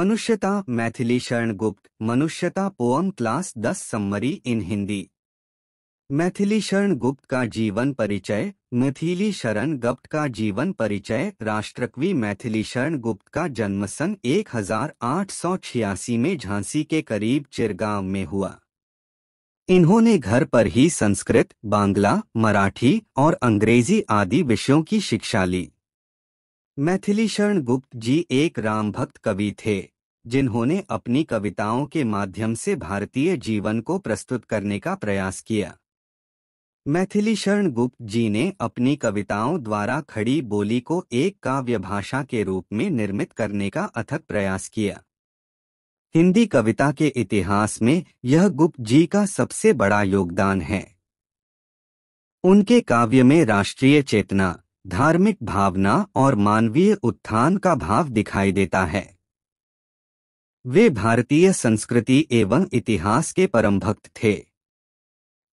मनुष्यता मैथिली शरण गुप्त मनुष्यता poem class 10 summary इन हिंदी। मैथिली शरण गुप्त का जीवन परिचय। मैथिली शरण गुप्त का जीवन परिचय। राष्ट्रकवि मैथिली शरण गुप्त का जन्म सन 1886 में झांसी के करीब चिरगांव में हुआ। इन्होंने घर पर ही संस्कृत, बांग्ला, मराठी और अंग्रेजी आदि विषयों की शिक्षा ली। मैथिली शरण गुप्त जी एक राम भक्त कवि थे, जिन्होंने अपनी कविताओं के माध्यम से भारतीय जीवन को प्रस्तुत करने का प्रयास किया। मैथिली शरण गुप्त जी ने अपनी कविताओं द्वारा खड़ी बोली को एक काव्य भाषा के रूप में निर्मित करने का अथक प्रयास किया। हिंदी कविता के इतिहास में यह गुप्त जी का सबसे बड़ा योगदान है। उनके काव्य में राष्ट्रीय चेतना, धार्मिक भावना और मानवीय उत्थान का भाव दिखाई देता है। वे भारतीय संस्कृति एवं इतिहास के परम भक्त थे।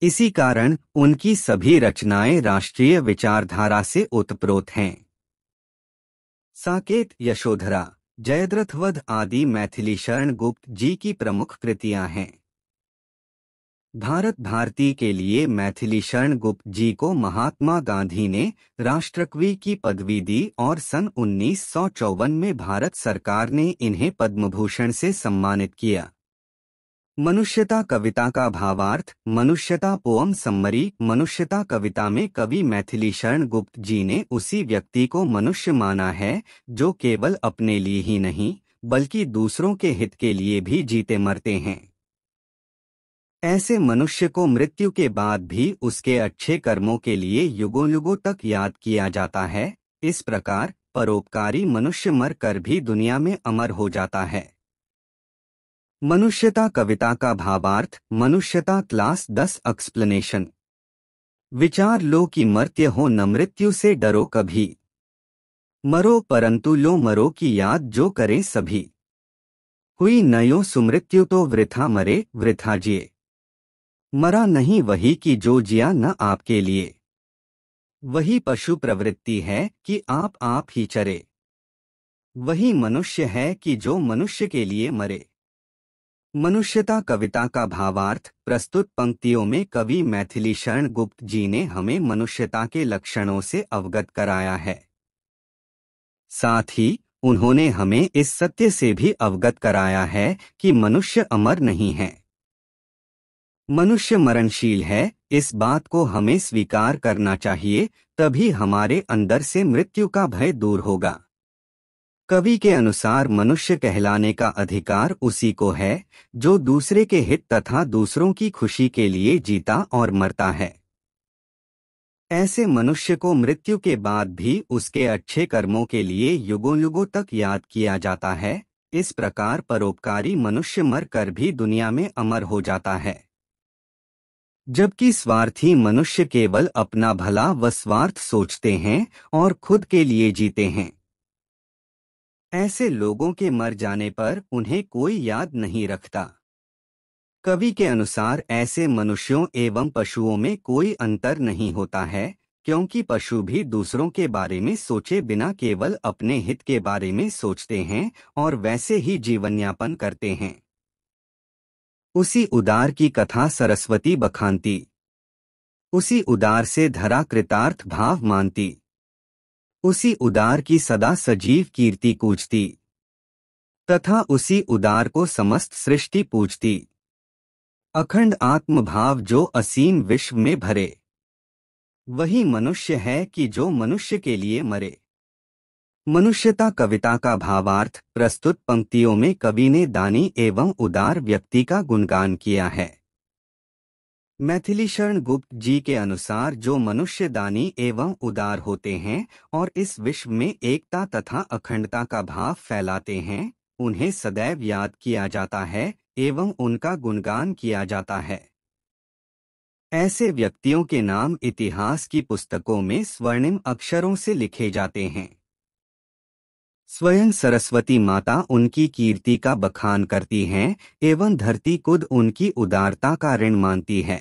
इसी कारण उनकी सभी रचनाएं राष्ट्रीय विचारधारा से ओतप्रोत हैं। साकेत, यशोधरा, जयद्रथवध आदि मैथिली शरण गुप्त जी की प्रमुख कृतियां हैं। भारत भारती के लिए मैथिली शरण गुप्त जी को महात्मा गांधी ने राष्ट्रकवि की पदवी दी और सन 1954 में भारत सरकार ने इन्हें पद्म भूषण से सम्मानित किया। मनुष्यता कविता का भावार्थ। मनुष्यता पोअम समरी। मनुष्यता कविता में कवि मैथिली शरण गुप्त जी ने उसी व्यक्ति को मनुष्य माना है जो केवल अपने लिए ही नहीं बल्कि दूसरों के हित के लिए भी जीते मरते हैं। ऐसे मनुष्य को मृत्यु के बाद भी उसके अच्छे कर्मों के लिए युगों युगों तक याद किया जाता है। इस प्रकार परोपकारी मनुष्य मर कर भी दुनिया में अमर हो जाता है। मनुष्यता कविता का भावार्थ। मनुष्यता क्लास 10 एक्सप्लेनेशन। विचार लो कि मर्त्य हो न मृत्यु से डरो कभी, मरो परंतु लो मरो की याद जो करे सभी। हुई न यो सुमृत्यु तो वृथा मरे वृथा जिए, मरा नहीं वही कि जो जिया न आपके लिए। वही पशु प्रवृत्ति है कि आप ही चरे, वही मनुष्य है कि जो मनुष्य के लिए मरे। मनुष्यता कविता का भावार्थ। प्रस्तुत पंक्तियों में कवि मैथिली शरण गुप्त जी ने हमें मनुष्यता के लक्षणों से अवगत कराया है। साथ ही उन्होंने हमें इस सत्य से भी अवगत कराया है कि मनुष्य अमर नहीं है। मनुष्य मरणशील है, इस बात को हमें स्वीकार करना चाहिए, तभी हमारे अंदर से मृत्यु का भय दूर होगा। कवि के अनुसार मनुष्य कहलाने का अधिकार उसी को है जो दूसरे के हित तथा दूसरों की खुशी के लिए जीता और मरता है। ऐसे मनुष्य को मृत्यु के बाद भी उसके अच्छे कर्मों के लिए युगों युगों तक याद किया जाता है। इस प्रकार परोपकारी मनुष्य मर कर भी दुनिया में अमर हो जाता है, जबकि स्वार्थी मनुष्य केवल अपना भला व स्वार्थ सोचते हैं और खुद के लिए जीते हैं। ऐसे लोगों के मर जाने पर उन्हें कोई याद नहीं रखता। कवि के अनुसार ऐसे मनुष्यों एवं पशुओं में कोई अंतर नहीं होता है, क्योंकि पशु भी दूसरों के बारे में सोचे बिना केवल अपने हित के बारे में सोचते हैं और वैसे ही जीवन यापन करते हैं। उसी उदार की कथा सरस्वती बखानती, उसी उदार से धरा कृतार्थ भाव मानती, उसी उदार की सदा सजीव कीर्ति कूजती, तथा उसी उदार को समस्त सृष्टि पूजती। अखंड आत्म भाव जो असीम विश्व में भरे, वही मनुष्य है कि जो मनुष्य के लिए मरे। मनुष्यता कविता का भावार्थ। प्रस्तुत पंक्तियों में कवि ने दानी एवं उदार व्यक्ति का गुणगान किया है। मैथिली शरण गुप्त जी के अनुसार जो मनुष्य दानी एवं उदार होते हैं और इस विश्व में एकता तथा अखंडता का भाव फैलाते हैं, उन्हें सदैव याद किया जाता है एवं उनका गुणगान किया जाता है। ऐसे व्यक्तियों के नाम इतिहास की पुस्तकों में स्वर्णिम अक्षरों से लिखे जाते हैं। स्वयं सरस्वती माता उनकी कीर्ति का बखान करती हैं एवं धरती खुद उनकी उदारता का ऋण मानती है।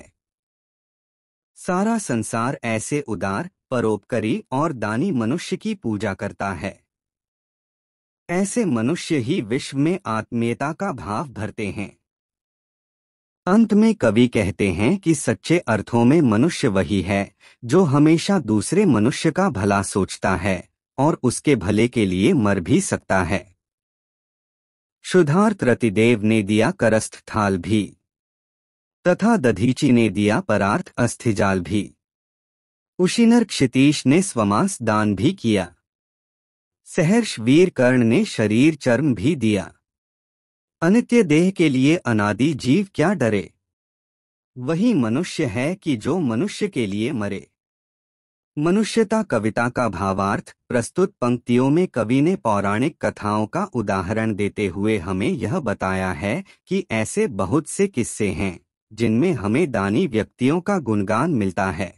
सारा संसार ऐसे उदार, परोपकारी और दानी मनुष्य की पूजा करता है। ऐसे मनुष्य ही विश्व में आत्मीयता का भाव भरते हैं। अंत में कवि कहते हैं कि सच्चे अर्थों में मनुष्य वही है जो हमेशा दूसरे मनुष्य का भला सोचता है और उसके भले के लिए मर भी सकता है। क्षुधार्त रतिदेव ने दिया करस्थ थाल भी, तथा दधीचि ने दिया परार्थ अस्थिजाल भी। उशिनर क्षितीश ने स्वमांस दान भी किया। सहर्ष वीर कर्ण ने शरीर चर्म भी दिया। अनित्य देह के लिए अनादि जीव क्या डरे। वही मनुष्य है कि जो मनुष्य के लिए मरे। मनुष्यता कविता का भावार्थ प्रस्तुत पंक्तियों में कवि ने पौराणिक कथाओं का उदाहरण देते हुए हमें यह बताया है कि ऐसे बहुत से किस्से हैं जिनमें हमें दानी व्यक्तियों का गुणगान मिलता है।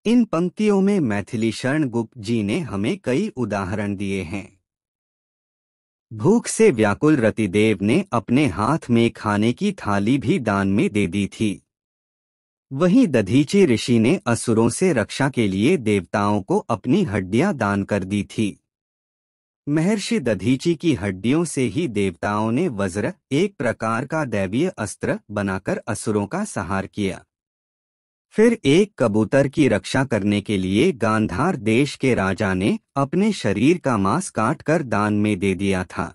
इन पंक्तियों में मैथिली शरण गुप्त जी ने हमें कई उदाहरण दिए हैं। भूख से व्याकुल रतिदेव ने अपने हाथ में खाने की थाली भी दान में दे दी थी। वहीं दधीचि ऋषि ने असुरों से रक्षा के लिए देवताओं को अपनी हड्डियां दान कर दी थी। महर्षि दधीचि की हड्डियों से ही देवताओं ने वज्र, एक प्रकार का दैवीय अस्त्र, बनाकर असुरों का संहार किया। फिर एक कबूतर की रक्षा करने के लिए गांधार देश के राजा ने अपने शरीर का मांस काट कर दान में दे दिया था।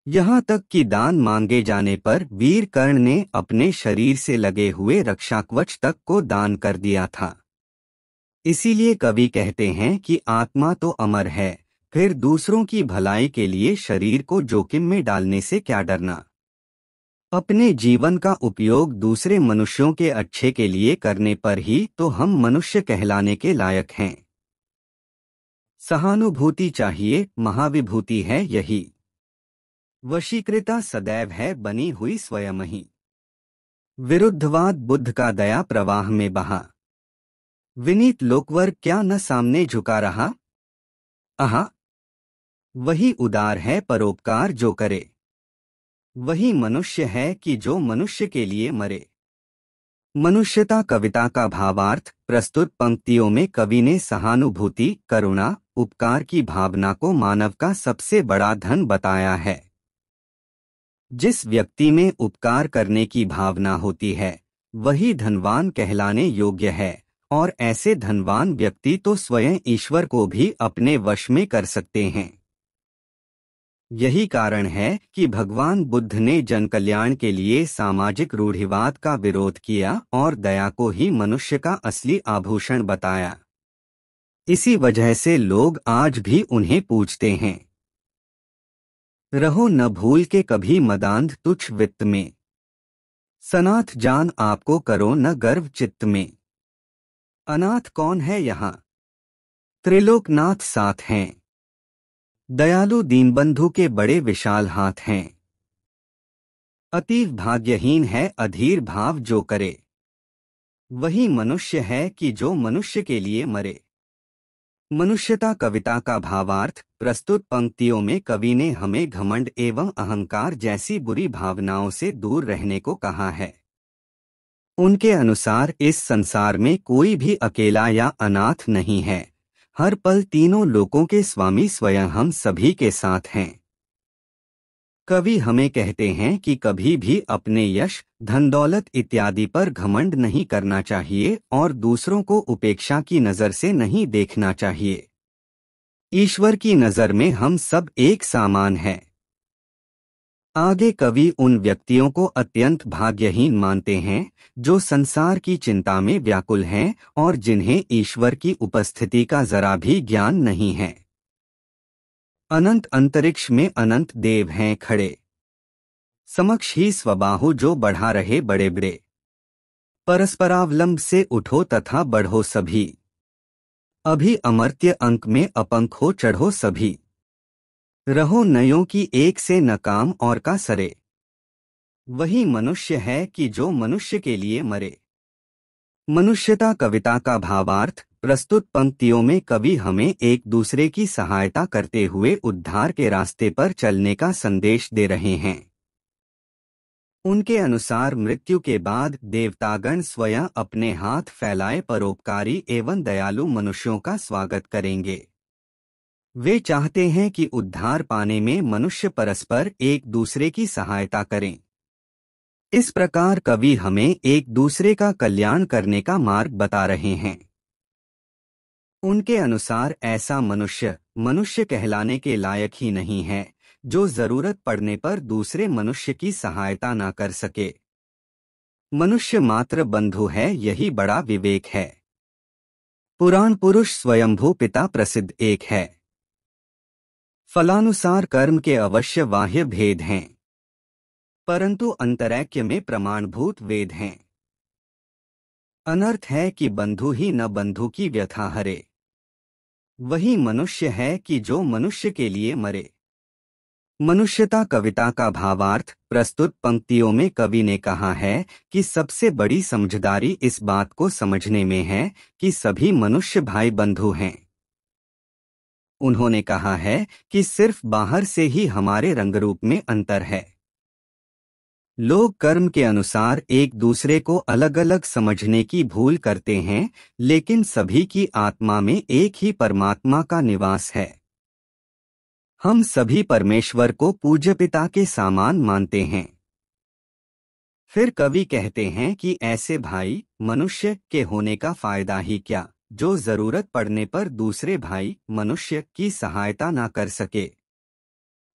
यहाँ तक कि दान मांगे जाने पर वीर कर्ण ने अपने शरीर से लगे हुए रक्षाकवच तक को दान कर दिया था। इसीलिए कवि कहते हैं कि आत्मा तो अमर है, फिर दूसरों की भलाई के लिए शरीर को जोखिम में डालने से क्या डरना। अपने जीवन का उपयोग दूसरे मनुष्यों के अच्छे के लिए करने पर ही तो हम मनुष्य कहलाने के लायक हैं। सहानुभूति चाहिए, महाविभूति है यही। वशीकृता सदैव है बनी हुई स्वयं ही। विरुद्धवाद बुद्ध का दया प्रवाह में बहा। विनीत लोकवर क्या न सामने झुका रहा। आहा, वही उदार है परोपकार जो करे। वही मनुष्य है कि जो मनुष्य के लिए मरे। मनुष्यता कविता का भावार्थ प्रस्तुत पंक्तियों में कवि ने सहानुभूति, करुणा, उपकार की भावना को मानव का सबसे बड़ा धन बताया है। जिस व्यक्ति में उपकार करने की भावना होती है वही धनवान कहलाने योग्य है, और ऐसे धनवान व्यक्ति तो स्वयं ईश्वर को भी अपने वश में कर सकते हैं। यही कारण है कि भगवान बुद्ध ने जनकल्याण के लिए सामाजिक रूढ़िवाद का विरोध किया और दया को ही मनुष्य का असली आभूषण बताया। इसी वजह से लोग आज भी उन्हें पूजते हैं। रहो न भूल के कभी मदांध तुच्छ वित्त में, सनाथ जान आपको करो न गर्व चित्त में। अनाथ कौन है यहाँ, त्रिलोकनाथ साथ हैं। दयालु दीनबंधु के बड़े विशाल हाथ हैं। अतीव भाग्यहीन है अधीर भाव जो करे। वही मनुष्य है कि जो मनुष्य के लिए मरे। मनुष्यता कविता का भावार्थ प्रस्तुत पंक्तियों में कवि ने हमें घमंड एवं अहंकार जैसी बुरी भावनाओं से दूर रहने को कहा है। उनके अनुसार इस संसार में कोई भी अकेला या अनाथ नहीं है। हर पल तीनों लोकों के स्वामी स्वयं हम सभी के साथ हैं। कवि हमें कहते हैं कि कभी भी अपने यश, धन दौलत इत्यादि पर घमंड नहीं करना चाहिए और दूसरों को उपेक्षा की नज़र से नहीं देखना चाहिए। ईश्वर की नज़र में हम सब एक समान हैं। आगे कवि उन व्यक्तियों को अत्यंत भाग्यहीन मानते हैं जो संसार की चिंता में व्याकुल हैं और जिन्हें ईश्वर की उपस्थिति का जरा भी ज्ञान नहीं है। अनंत अंतरिक्ष में अनंत देव हैं खड़े, समक्ष ही स्वबाहु जो बढ़ा रहे बड़े बड़े। परस्परावलंब से उठो तथा बढ़ो सभी, अभी अमर्त्य अंक में अपंक हो चढ़ो सभी। रहो नयों की एक से न काम और का सरे। वही मनुष्य है कि जो मनुष्य के लिए मरे। मनुष्यता कविता का भावार्थ प्रस्तुत पंक्तियों में कवि हमें एक दूसरे की सहायता करते हुए उद्धार के रास्ते पर चलने का संदेश दे रहे हैं। उनके अनुसार मृत्यु के बाद देवतागण स्वयं अपने हाथ फैलाए परोपकारी एवं दयालु मनुष्यों का स्वागत करेंगे। वे चाहते हैं कि उद्धार पाने में मनुष्य परस्पर एक दूसरे की सहायता करें। इस प्रकार कवि हमें एक दूसरे का कल्याण करने का मार्ग बता रहे हैं। उनके अनुसार ऐसा मनुष्य मनुष्य कहलाने के लायक ही नहीं है जो जरूरत पड़ने पर दूसरे मनुष्य की सहायता न कर सके। मनुष्य मात्र बंधु है, यही बड़ा विवेक है। पुराण पुरुष स्वयंभू पिता प्रसिद्ध एक है। फलानुसार कर्म के अवश्य बाह्य भेद हैं, परंतु अंतरैक्य में प्रमाणभूत वेद हैं। अनर्थ है कि बंधु ही न बंधु की व्यथा हरे, वही मनुष्य है कि जो मनुष्य के लिए मरे। मनुष्यता कविता का भावार्थ प्रस्तुत पंक्तियों में कवि ने कहा है कि सबसे बड़ी समझदारी इस बात को समझने में है कि सभी मनुष्य भाई बंधु हैं। उन्होंने कहा है कि सिर्फ बाहर से ही हमारे रंगरूप में अंतर है। लोग कर्म के अनुसार एक दूसरे को अलग अलग समझने की भूल करते हैं, लेकिन सभी की आत्मा में एक ही परमात्मा का निवास है। हम सभी परमेश्वर को पूज्य पिता के समान मानते हैं। फिर कवि कहते हैं कि ऐसे भाई मनुष्य के होने का फायदा ही क्या, जो जरूरत पड़ने पर दूसरे भाई मनुष्य की सहायता ना कर सके।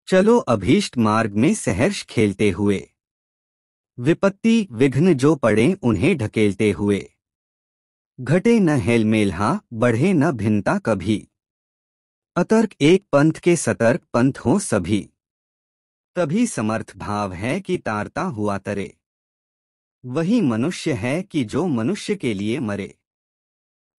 चलो अभीष्ट मार्ग में सहर्ष खेलते हुए, विपत्ति विघ्न जो पड़े उन्हें ढकेलते हुए, घटे न हेलमेल्हा बढ़े न भिन्नता कभी, अतर्क एक पंथ के सतर्क पंथ हो सभी, तभी समर्थ भाव है कि तारता हुआ तरे, वही मनुष्य है कि जो मनुष्य के लिए मरे।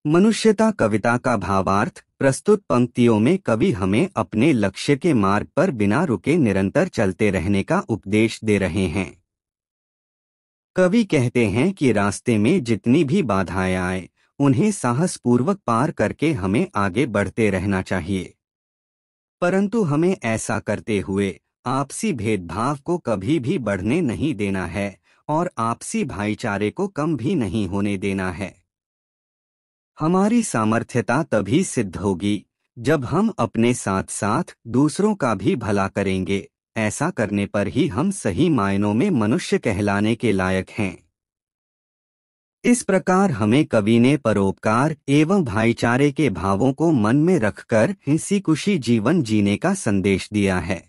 मनुष्यता कविता का भावार्थ प्रस्तुत पंक्तियों में कवि हमें अपने लक्ष्य के मार्ग पर बिना रुके निरंतर चलते रहने का उपदेश दे रहे हैं। कवि कहते हैं कि रास्ते में जितनी भी बाधाएं आए उन्हें साहसपूर्वक पार करके हमें आगे बढ़ते रहना चाहिए, परंतु हमें ऐसा करते हुए आपसी भेदभाव को कभी भी बढ़ने नहीं देना है और आपसी भाईचारे को कम भी नहीं होने देना है। हमारी सामर्थ्यता तभी सिद्ध होगी जब हम अपने साथ साथ दूसरों का भी भला करेंगे। ऐसा करने पर ही हम सही मायनों में मनुष्य कहलाने के लायक हैं। इस प्रकार हमें कवि ने परोपकार एवं भाईचारे के भावों को मन में रखकर हंसी खुशी जीवन जीने का संदेश दिया है।